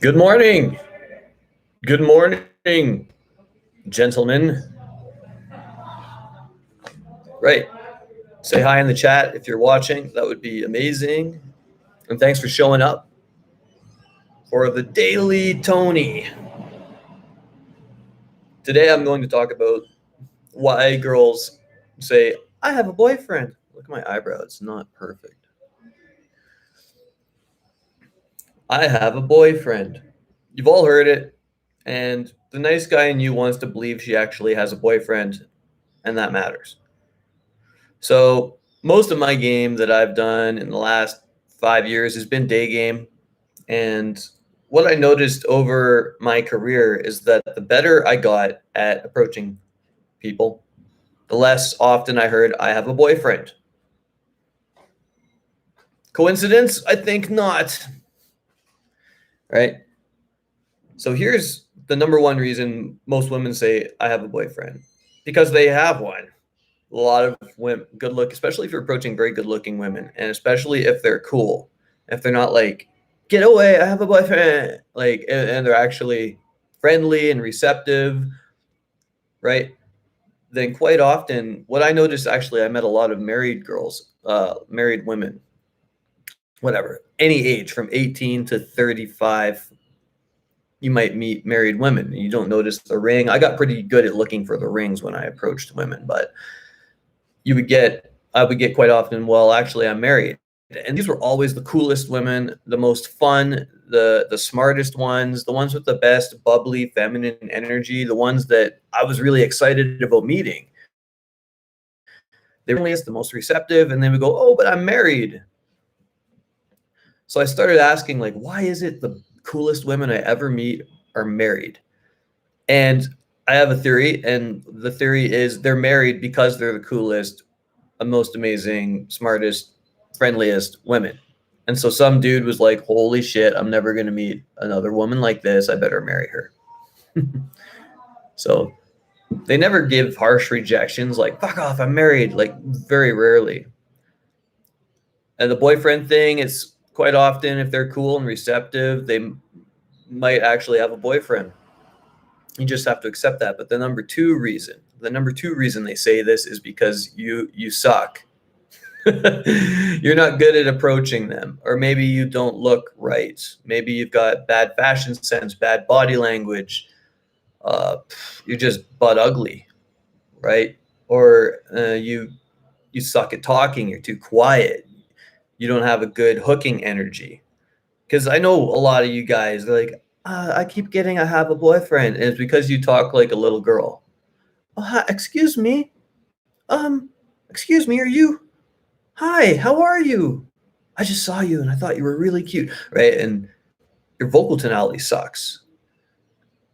Good morning. Good morning, gentlemen. Right. Say hi in the chat if you're watching. That would be amazing. And thanks for showing up for the Daily Tony. Today I'm going to talk about why girls say, I have a boyfriend. Look at my eyebrow. It's not perfect. I have a boyfriend. You've all heard it. And the nice guy in you wants to believe she actually has a boyfriend, and that matters. So most of my game that I've done in the last 5 years has been day game. And what I noticed over my career is that the better I got at approaching people, the less often I heard I have a boyfriend. Coincidence? I think not. Right? So here's the number one reason most women say I have a boyfriend, because they have one. A lot of women, good look, especially if you're approaching very good looking women, and especially if they're cool, if they're not like, get away, I have a boyfriend, like, and they're actually friendly and receptive, right? Then quite often, what I noticed, actually, I met a lot of married girls, married women, whatever, any age from 18 to 35. You might meet married women and you don't notice the ring. I got pretty good at looking for the rings when I approached women, but I would get quite often, well, actually, I'm married. And these were always the coolest women, the most fun, the smartest ones, the ones with the best bubbly feminine energy, the ones that I was really excited about meeting. They were the most receptive, and they would go, oh, but I'm married. So I started asking, like, why is it the coolest women I ever meet are married? And I have a theory, and the theory is they're married because they're the coolest, most amazing, smartest, friendliest women. And so some dude was like, holy shit, I'm never going to meet another woman like this. I better marry her. So they never give harsh rejections like, fuck off, I'm married, like very rarely. And the boyfriend thing, it's quite often, if they're cool and receptive, they might actually have a boyfriend. You just have to accept that. But the number two reason they say this is because you suck. You're not good at approaching them, or maybe you don't look right. Maybe you've got bad fashion sense, bad body language. You're just butt ugly, right? Or you suck at talking. You're too quiet. You don't have a good hooking energy. Because I know a lot of you guys, they're like, I keep getting I have a boyfriend, and it's because you talk like a little girl. Oh, hi, excuse me. Excuse me, are you? Hi, how are you? I just saw you and I thought you were really cute, right? And your vocal tonality sucks.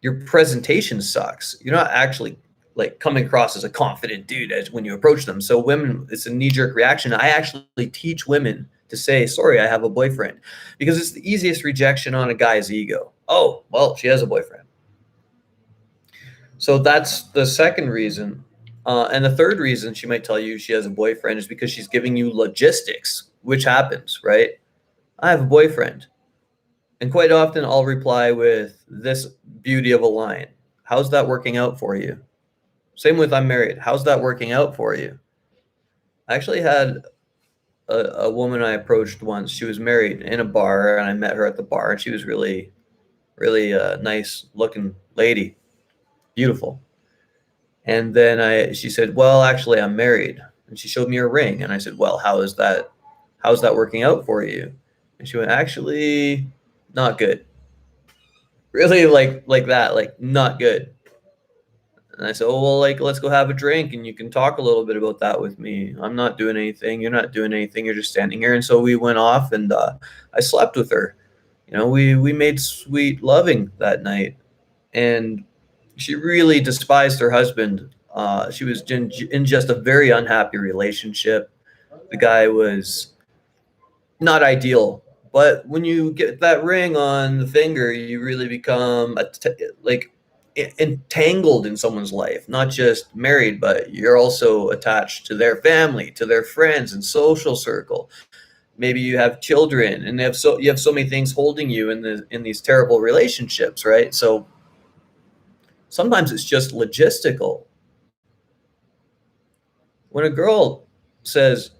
Your presentation sucks. You're not actually like coming across as a confident dude as when you approach them. So women, it's a knee-jerk reaction. I actually teach women to say, sorry, I have a boyfriend, because it's the easiest rejection on a guy's ego. Oh, well, she has a boyfriend. So that's the second reason. And the third reason she might tell you she has a boyfriend is because she's giving you logistics, which happens, right? I have a boyfriend. And quite often I'll reply with this beauty of a line. How's that working out for you? Same with I'm married. How's that working out for you? I actually had a woman I approached once. She was married in a bar, and I met her at the bar, and she was really, really nice looking lady, beautiful. And then she said, well, actually, I'm married. And she showed me her ring. And I said, well, how's that working out for you? And she went, actually, not good. Really like that, like not good. And I said, oh, well, like, let's go have a drink and you can talk a little bit about that with me. I'm not doing anything. You're not doing anything. You're just standing here. And so we went off, and I slept with her. You know, we made sweet loving that night. And she really despised her husband. She was in just a very unhappy relationship. The guy was not ideal, but when you get that ring on the finger, you really become like entangled in someone's life. Not just married, but you're also attached to their family, to their friends and social circle. Maybe you have children, and you have so many things holding you in these terrible relationships, right? So sometimes it's just logistical. When a girl says,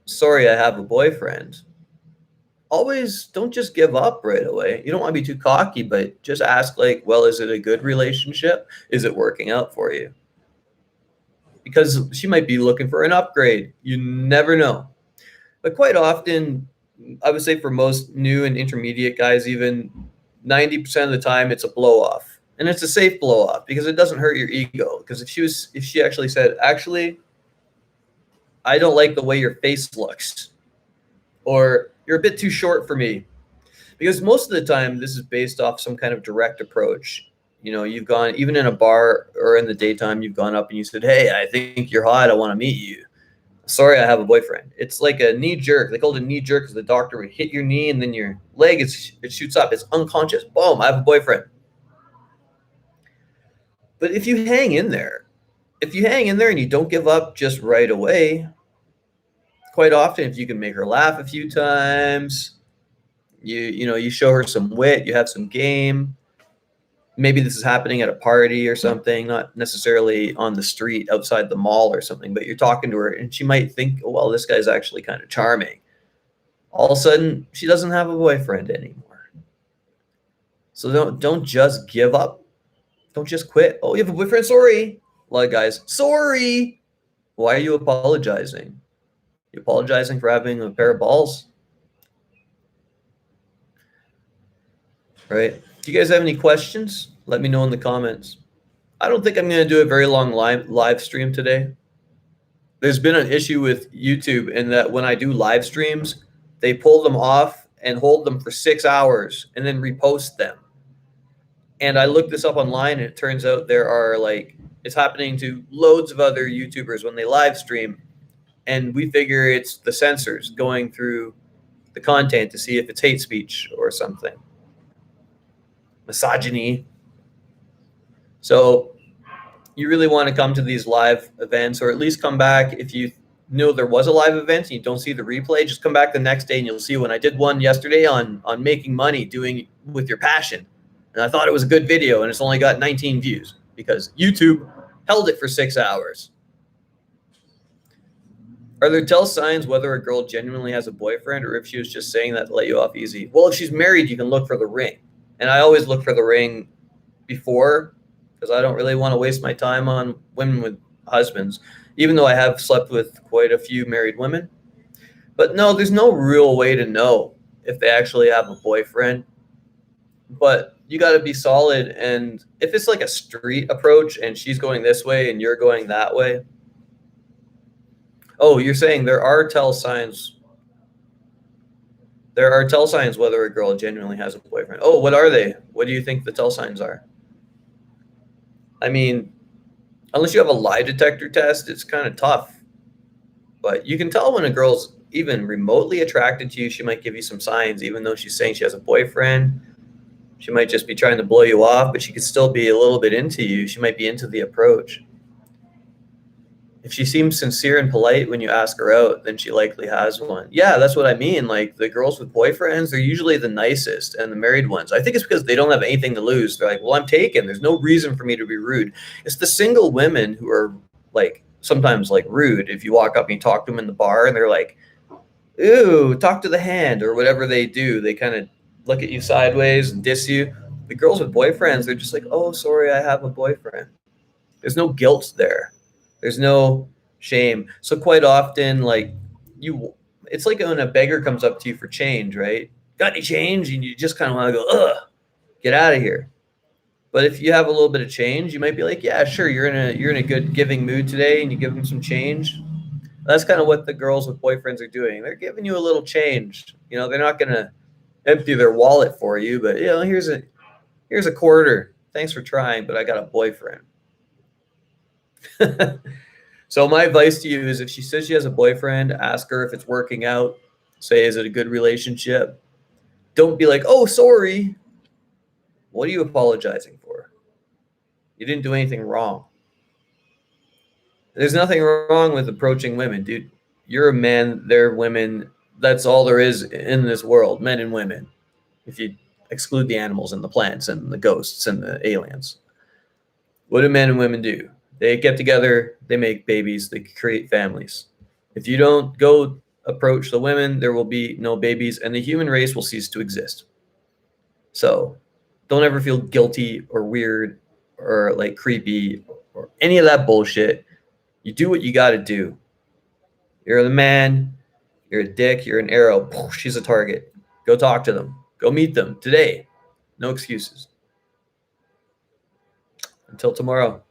"Sorry, I have a boyfriend," always don't just give up right away. You don't want to be too cocky, but just ask, like, well, is it a good relationship? Is it working out for you? Because she might be looking for an upgrade. You never know. But quite often, I would say for most new and intermediate guys, even 90% of the time, it's a blow off. And it's a safe blow off because it doesn't hurt your ego. Because if she actually said, actually, I don't like the way your face looks, or you're a bit too short for me. Because most of the time, this is based off some kind of direct approach. You know, you've gone, even in a bar or in the daytime, you've gone up and you said, "Hey, I think you're hot. I want to meet you. Sorry, I have a boyfriend." It's like a knee jerk. They call it a knee jerk because the doctor would hit your knee and then your leg, it shoots up. It's unconscious. Boom, I have a boyfriend. But if you hang in there and you don't give up just right away, quite often, if you can make her laugh a few times, you show her some wit, you have some game. Maybe this is happening at a party or something, not necessarily on the street outside the mall or something, but you're talking to her and she might think, oh, well, this guy's actually kind of charming. All of a sudden, she doesn't have a boyfriend anymore. So don't just give up. Don't just quit. Oh, you have a boyfriend? Sorry. A lot of guys, sorry. Why are you apologizing? You apologizing for having a pair of balls? Right? Do you guys have any questions? Let me know in the comments. I don't think I'm going to do a very long live stream today. There's been an issue with YouTube in that when I do live streams, they pull them off and hold them for 6 hours and then repost them. And I looked this up online and it turns out it's happening to loads of other YouTubers when they live stream. And we figure it's the censors going through the content to see if it's hate speech or something. Misogyny. So you really want to come to these live events, or at least come back if you know there was a live event and you don't see the replay. Just come back the next day and you'll see when I did one yesterday on making money doing with your passion. And I thought it was a good video and it's only got 19 views because YouTube held it for 6 hours. Are there tell signs whether a girl genuinely has a boyfriend or if she was just saying that to let you off easy? Well, if she's married, you can look for the ring. And I always look for the ring before, because I don't really want to waste my time on women with husbands, even though I have slept with quite a few married women. But no, there's no real way to know if they actually have a boyfriend. But you got to be solid. And if it's like a street approach and she's going this way and you're going that way. Oh, you're saying there are tell signs. There are tell signs whether a girl genuinely has a boyfriend. Oh, what are they? What do you think the tell signs are? I mean, unless you have a lie detector test, it's kind of tough. But you can tell when a girl's even remotely attracted to you. She might give you some signs, even though she's saying she has a boyfriend. She might just be trying to blow you off, but she could still be a little bit into you. She might be into the approach. If she seems sincere and polite when you ask her out, then she likely has one. Yeah, that's what I mean. Like the girls with boyfriends, they're usually the nicest, and the married ones, I think it's because they don't have anything to lose. They're like, well, I'm taken. There's no reason for me to be rude. It's the single women who are like sometimes like rude. If you walk up and you talk to them in the bar and they're like, ooh, talk to the hand or whatever they do. They kind of look at you sideways and diss you. The girls with boyfriends, they're just like, oh, sorry, I have a boyfriend. There's no guilt there. There's no shame. So quite often, it's like when a beggar comes up to you for change, right? Got any change? And you just kind of want to go, ugh, get out of here. But if you have a little bit of change, you might be like, yeah, sure, you're in a good giving mood today, and you give them some change. That's kind of what the girls with boyfriends are doing. They're giving you a little change. You know, they're not going to empty their wallet for you, but here's a quarter. Thanks for trying, but I got a boyfriend. So my advice to you is if she says she has a boyfriend, ask her if it's working out. Say, is it a good relationship? Don't be like, oh, sorry. What are you apologizing for? You didn't do anything wrong. There's nothing wrong with approaching women, dude. You're a man, they're women. That's all there is in this world, men and women, if you exclude the animals and the plants and the ghosts and the aliens. What do men and women do? They get together, they make babies, they create families. If you don't go approach the women, there will be no babies, and the human race will cease to exist. So don't ever feel guilty or weird or like creepy or any of that bullshit. You do what you got to do. You're the man, you're a dick, you're an arrow. She's a target. Go talk to them. Go meet them today. No excuses. Until tomorrow.